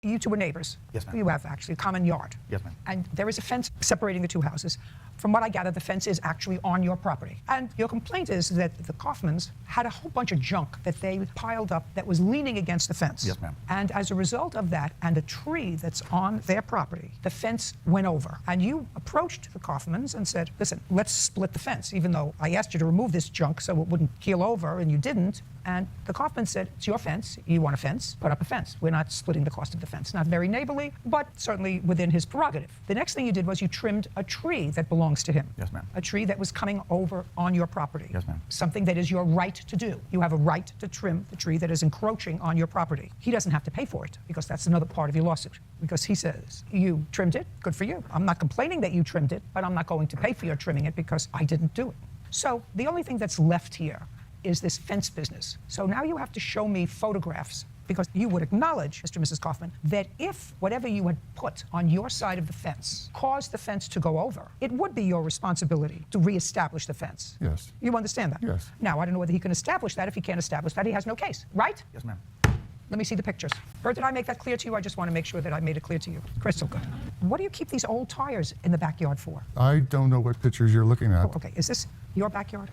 You two are neighbors. Yes, ma'am. You have actually a common yard. Yes, ma'am. And there is a fence separating the two houses. From what I gather, the fence is actually on your property. And your complaint is that the Kaufmans had a whole bunch of junk that they piled up that was leaning against the fence. Yes, ma'am. And as a result of that, and a tree that's on their property, the fence went over. And you approached the Kaufmans and said, listen, let's split the fence, even though I asked you to remove this junk so it wouldn't keel over, and you didn't. And the Kaufmans said, it's your fence. You want a fence? Put up a fence. We're not splitting the cost of the fence. Not very neighborly, but certainly within his prerogative. The next thing you did was you trimmed a tree that belongs to him. Yes, ma'am. A tree that was coming over on your property. Yes, ma'am. Something that is your right to do. You have a right to trim the tree that is encroaching on your property. He doesn't have to pay for it, because that's another part of your lawsuit. Because he says, you trimmed it, good for you. I'm not complaining that you trimmed it, but I'm not going to pay for your trimming it because I didn't do it. So the only thing that's left here is this fence business. So now you have to show me photographs, because you would acknowledge, Mr. and Mrs. Kaufman, that if whatever you had put on your side of the fence caused the fence to go over, it would be your responsibility to reestablish the fence. Yes. You understand that? Yes. Now, I don't know whether he can establish that. If he can't establish that, he has no case, right? Yes, ma'am. Let me see the pictures. Or did I make that clear to you? I just want to make sure that I made it clear to you. Crystal good. What do you keep these old tires in the backyard for? I don't know what pictures you're looking at. Oh, okay. Is this your backyard?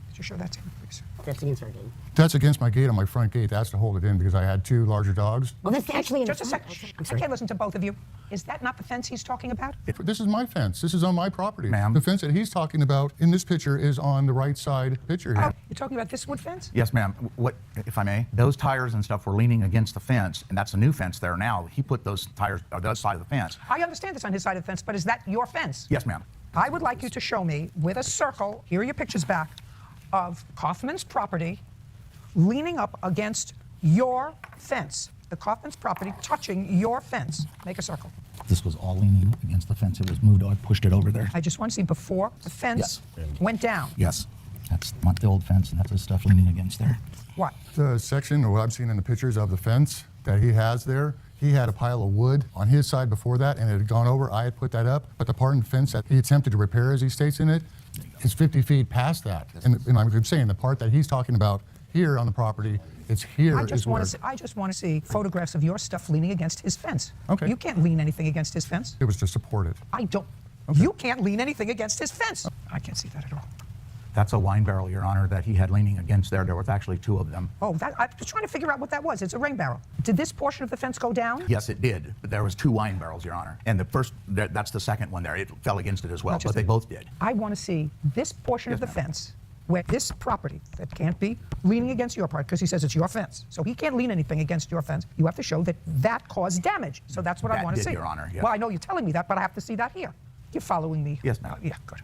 Could you show that to me, please? That's against our gate. That's against my gate on my front gate. That's to hold it in because I had two larger dogs. Well, that's actually in Just a the second. front. I can't listen to both of you. Is that not the fence he's talking about? This is my fence. This is on my property. Ma'am. The fence that he's talking about in this picture is on the right side picture here. Oh, you're talking about this wood fence? Yes, ma'am. What, if I may? Those tires and stuff were leaning against the fence, and that's a new fence there now. He put those tires on the other side of the fence. I understand this on his side of the fence, but is that your fence? Yes, ma'am. I would like you to show me with a circle, here are your pictures back, of Kaufman's property leaning up against your fence. The Kaufman's property touching your fence. Make a circle. This was all leaning against the fence. It was moved. I pushed it over there. I just want to see before the fence went down. Yes. That's not the old fence, and that's the stuff leaning against there. What? The section, or what I'm seeing in the pictures of the fence that he has there, he had a pile of wood on his side before that, and it had gone over. I had put that up, but the part in the fence that he attempted to repair, as he states in it, is 50 feet past that. And I'm saying the part that he's talking about here on the property, it's here. I just want to see photographs of your stuff leaning against his fence. Okay. You can't lean anything against his fence. It was to support it. I don't. Okay. You can't lean anything against his fence. I can't see that at all. That's a wine barrel, Your Honor, that he had leaning against there. There was actually two of them. Oh, I'm just trying to figure out what that was. It's a rain barrel. Did this portion of the fence go down? Yes, it did. But there was two wine barrels, Your Honor. And the first, that's the second one there. It fell against it as well, but they both did. I want to see this portion of the fence where this property that can't be leaning against your part, because he says it's your fence. So he can't lean anything against your fence. You have to show that that caused damage. So that's what I want to see. Your Honor, yes. Well, I know you're telling me that, but I have to see that here. You're following me? Yes, ma'am. Yeah, good.